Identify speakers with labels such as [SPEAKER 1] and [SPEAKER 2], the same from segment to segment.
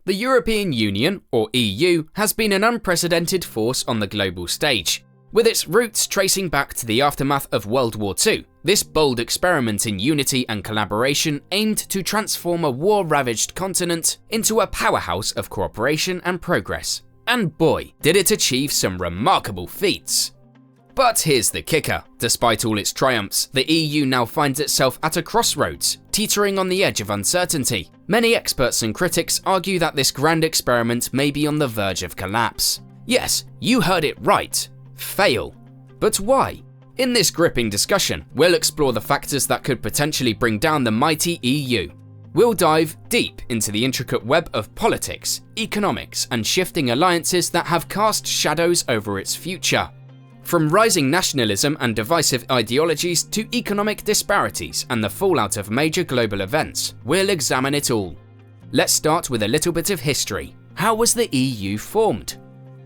[SPEAKER 1] The European Union, or EU, has been an unprecedented force on the global stage. With its roots tracing back to the aftermath of World War II, this bold experiment in unity and collaboration aimed to transform a war-ravaged continent into a powerhouse of cooperation and progress. And boy, did it achieve some remarkable feats. But here's the kicker: despite all its triumphs, the EU now finds itself at a crossroads, teetering on the edge of uncertainty. Many experts and critics argue that this grand experiment may be on the verge of collapse. Yes, you heard it right. Fail. But why? In this gripping discussion, we'll explore the factors that could potentially bring down the mighty EU. We'll dive deep into the intricate web of politics, economics, and shifting alliances that have cast shadows over its future. From rising nationalism and divisive ideologies to economic disparities and the fallout of major global events, we'll examine it all. Let's start with a little bit of history. How was the EU formed?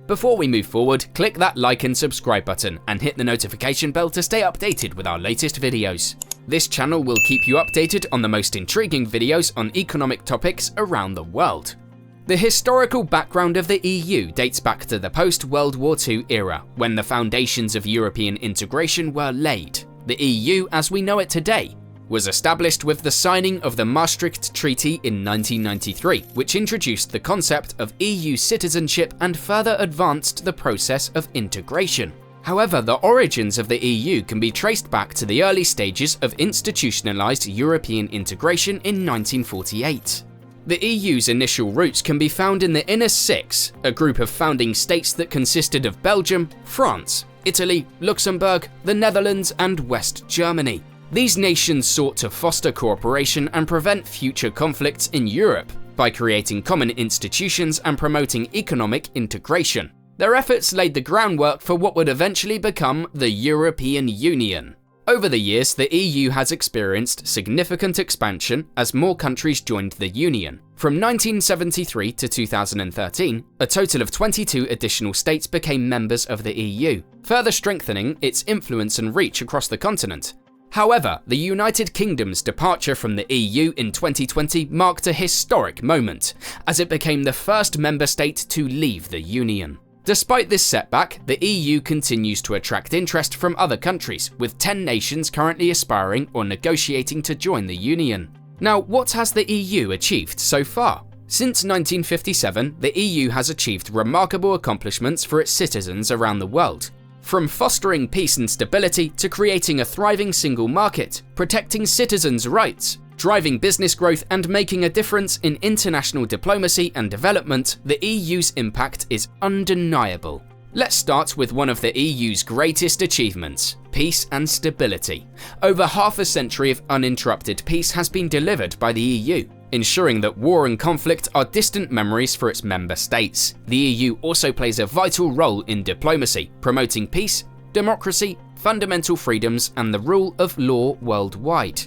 [SPEAKER 1] Before we move forward, click that like and subscribe button and hit the notification bell to stay updated with our latest videos. This channel will keep you updated on the most intriguing videos on economic topics around the world. The historical background of the EU dates back to the post-World War II era, when the foundations of European integration were laid. The EU, as we know it today, was established with the signing of the Maastricht Treaty in 1993, which introduced the concept of EU citizenship and further advanced the process of integration. However, the origins of the EU can be traced back to the early stages of institutionalized European integration in 1948. The EU's initial roots can be found in the Inner Six, a group of founding states that consisted of Belgium, France, Italy, Luxembourg, the Netherlands, and West Germany. These nations sought to foster cooperation and prevent future conflicts in Europe by creating common institutions and promoting economic integration. Their efforts laid the groundwork for what would eventually become the European Union. Over the years, the EU has experienced significant expansion as more countries joined the Union. From 1973 to 2013, a total of 22 additional states became members of the EU, further strengthening its influence and reach across the continent. However, the United Kingdom's departure from the EU in 2020 marked a historic moment, as it became the first member state to leave the Union. Despite this setback, the EU continues to attract interest from other countries, with 10 nations currently aspiring or negotiating to join the Union. Now, what has the EU achieved so far? Since 1957, the EU has achieved remarkable accomplishments for its citizens around the world. From fostering peace and stability to creating a thriving single market, protecting citizens' rights, driving business growth, and making a difference in international diplomacy and development, the EU's impact is undeniable. Let's start with one of the EU's greatest achievements: peace and stability. Over half a century of uninterrupted peace has been delivered by the EU, ensuring that war and conflict are distant memories for its member states. The EU also plays a vital role in diplomacy, promoting peace, democracy, fundamental freedoms, and the rule of law worldwide.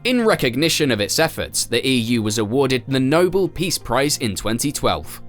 [SPEAKER 1] In recognition of its efforts, the EU was awarded the Nobel Peace Prize in 2012.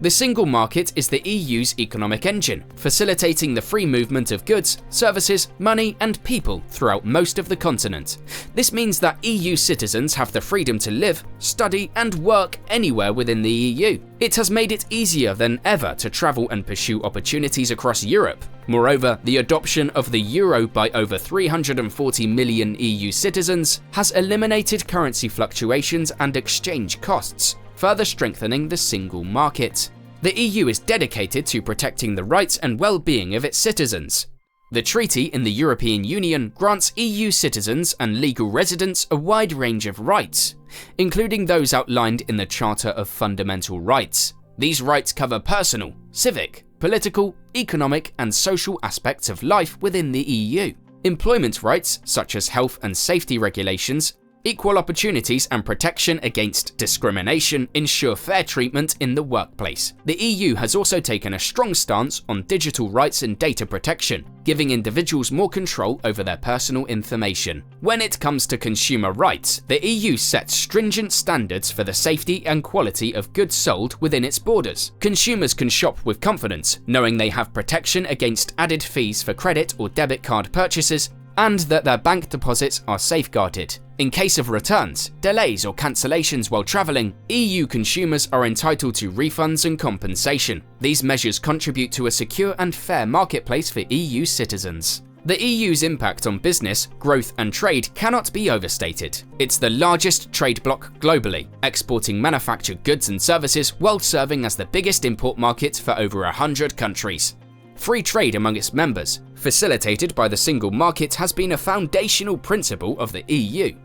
[SPEAKER 1] The single market is the EU's economic engine, facilitating the free movement of goods, services, money, and people throughout most of the continent. This means that EU citizens have the freedom to live, study, and work anywhere within the EU. It has made it easier than ever to travel and pursue opportunities across Europe. Moreover, the adoption of the euro by over 340 million EU citizens has eliminated currency fluctuations and exchange costs, further strengthening the single market. The EU is dedicated to protecting the rights and well-being of its citizens. The treaty in the European Union grants EU citizens and legal residents a wide range of rights, including those outlined in the Charter of Fundamental Rights. These rights cover personal, civic, political, economic, and social aspects of life within the EU. Employment rights, such as health and safety regulations, equal opportunities, and protection against discrimination ensure fair treatment in the workplace. The EU has also taken a strong stance on digital rights and data protection, giving individuals more control over their personal information. When it comes to consumer rights, the EU sets stringent standards for the safety and quality of goods sold within its borders. Consumers can shop with confidence, knowing they have protection against added fees for credit or debit card purchases, and that their bank deposits are safeguarded. In case of returns, delays or cancellations while travelling, EU consumers are entitled to refunds and compensation. These measures contribute to a secure and fair marketplace for EU citizens. The EU's impact on business, growth and trade cannot be overstated. It's the largest trade bloc globally, exporting manufactured goods and services while serving as the biggest import market for over 100 countries. Free trade among its members, facilitated by the single market, has been a foundational principle of the EU.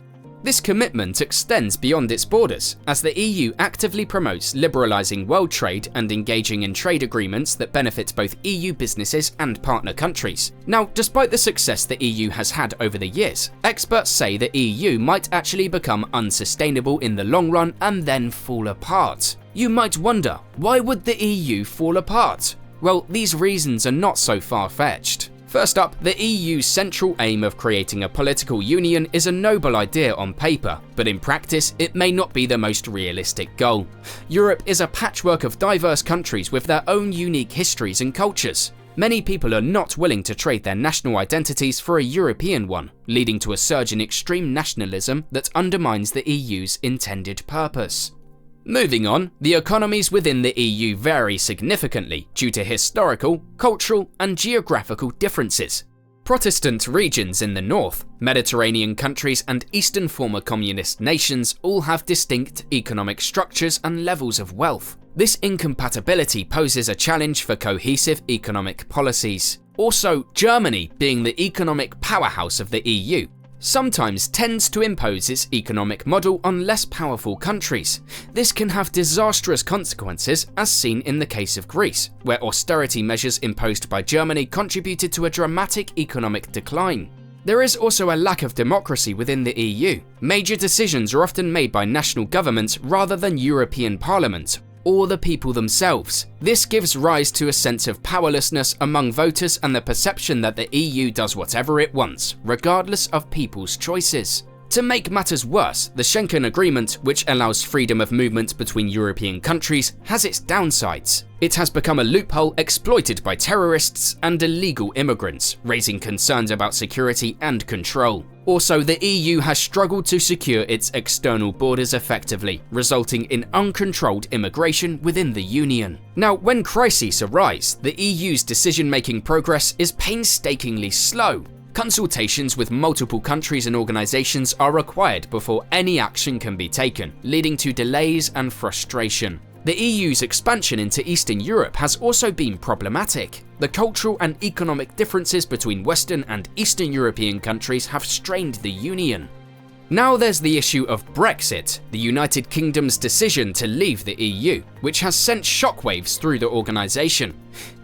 [SPEAKER 1] This commitment extends beyond its borders, as the EU actively promotes liberalising world trade and engaging in trade agreements that benefit both EU businesses and partner countries. Now, despite the success the EU has had over the years, experts say the EU might actually become unsustainable in the long run and then fall apart. You might wonder, why would the EU fall apart? Well, these reasons are not so far-fetched. First up, the EU's central aim of creating a political union is a noble idea on paper, but in practice it may not be the most realistic goal. Europe is a patchwork of diverse countries with their own unique histories and cultures. Many people are not willing to trade their national identities for a European one, leading to a surge in extreme nationalism that undermines the EU's intended purpose. Moving on, the economies within the EU vary significantly due to historical, cultural, and geographical differences. Protestant regions in the north, Mediterranean countries, and eastern former communist nations all have distinct economic structures and levels of wealth. This incompatibility poses a challenge for cohesive economic policies. Also, Germany, being the economic powerhouse of the EU, sometimes tends to impose its economic model on less powerful countries. This can have disastrous consequences, as seen in the case of Greece, where austerity measures imposed by Germany contributed to a dramatic economic decline. There is also a lack of democracy within the EU. Major decisions are often made by national governments rather than European Parliament or the people themselves. This gives rise to a sense of powerlessness among voters and the perception that the EU does whatever it wants, regardless of people's choices. To make matters worse, the Schengen Agreement, which allows freedom of movement between European countries, has its downsides. It has become a loophole exploited by terrorists and illegal immigrants, raising concerns about security and control. Also, the EU has struggled to secure its external borders effectively, resulting in uncontrolled immigration within the Union. Now, when crises arise, the EU's decision-making progress is painstakingly slow. Consultations with multiple countries and organisations are required before any action can be taken, leading to delays and frustration. The EU's expansion into Eastern Europe has also been problematic. The cultural and economic differences between Western and Eastern European countries have strained the Union. Now there's the issue of Brexit, the United Kingdom's decision to leave the EU, which has sent shockwaves through the organisation.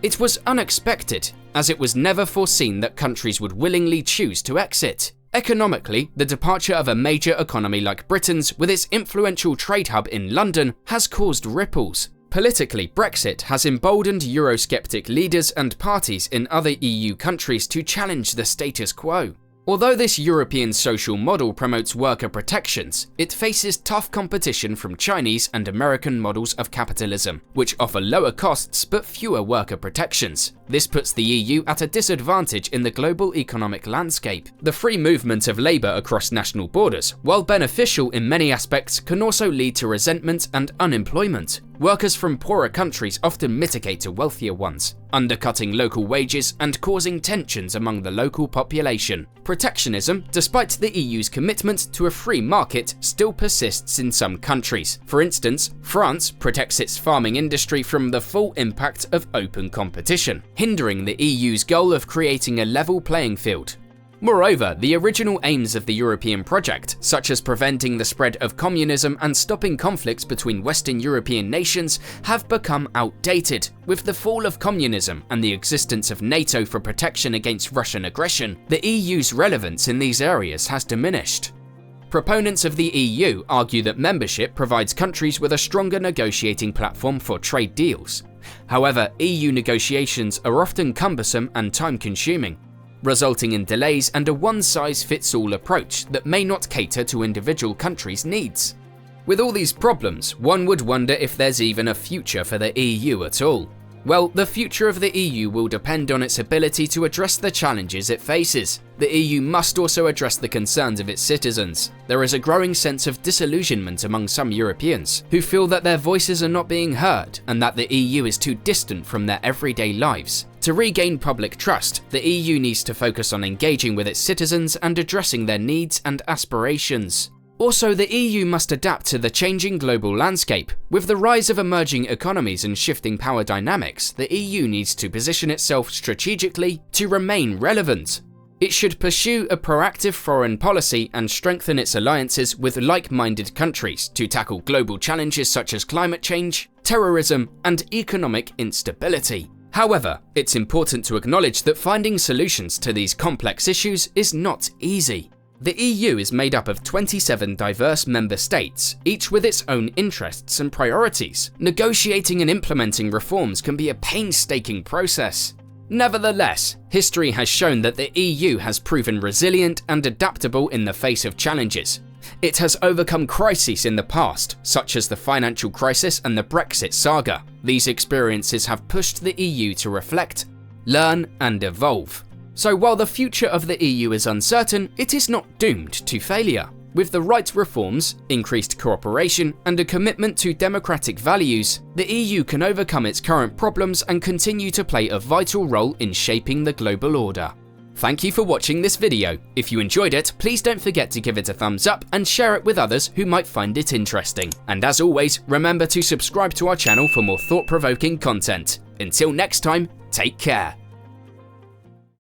[SPEAKER 1] It was unexpected, as it was never foreseen that countries would willingly choose to exit. Economically, the departure of a major economy like Britain's, with its influential trade hub in London, has caused ripples. Politically, Brexit has emboldened Eurosceptic leaders and parties in other EU countries to challenge the status quo. Although this European social model promotes worker protections, it faces tough competition from Chinese and American models of capitalism, which offer lower costs but fewer worker protections. This puts the EU at a disadvantage in the global economic landscape. The free movement of labour across national borders, while beneficial in many aspects, can also lead to resentment and unemployment. Workers from poorer countries often mitigate to wealthier ones, undercutting local wages and causing tensions among the local population. Protectionism, despite the EU's commitment to a free market, still persists in some countries. For instance, France protects its farming industry from the full impact of open competition, hindering the EU's goal of creating a level playing field. Moreover, the original aims of the European project, such as preventing the spread of communism and stopping conflicts between Western European nations, have become outdated. With the fall of communism and the existence of NATO for protection against Russian aggression, the EU's relevance in these areas has diminished. Proponents of the EU argue that membership provides countries with a stronger negotiating platform for trade deals. However, EU negotiations are often cumbersome and time-consuming, resulting in delays and a one-size-fits-all approach that may not cater to individual countries' needs. With all these problems, one would wonder if there's even a future for the EU at all. Well, the future of the EU will depend on its ability to address the challenges it faces. The EU must also address the concerns of its citizens. There is a growing sense of disillusionment among some Europeans, who feel that their voices are not being heard and that the EU is too distant from their everyday lives. To regain public trust, the EU needs to focus on engaging with its citizens and addressing their needs and aspirations. Also, the EU must adapt to the changing global landscape. With the rise of emerging economies and shifting power dynamics, the EU needs to position itself strategically to remain relevant. It should pursue a proactive foreign policy and strengthen its alliances with like-minded countries to tackle global challenges such as climate change, terrorism, and economic instability. However, it's important to acknowledge that finding solutions to these complex issues is not easy. The EU is made up of 27 diverse member states, each with its own interests and priorities. Negotiating and implementing reforms can be a painstaking process. Nevertheless, history has shown that the EU has proven resilient and adaptable in the face of challenges. It has overcome crises in the past, such as the financial crisis and the Brexit saga. These experiences have pushed the EU to reflect, learn, and evolve. So while the future of the EU is uncertain, it is not doomed to failure. With the right reforms, increased cooperation, and a commitment to democratic values, the EU can overcome its current problems and continue to play a vital role in shaping the global order. Thank you for watching this video. If you enjoyed it, please don't forget to give it a thumbs up and share it with others who might find it interesting. And as always, remember to subscribe to our channel for more thought-provoking content. Until next time, take care.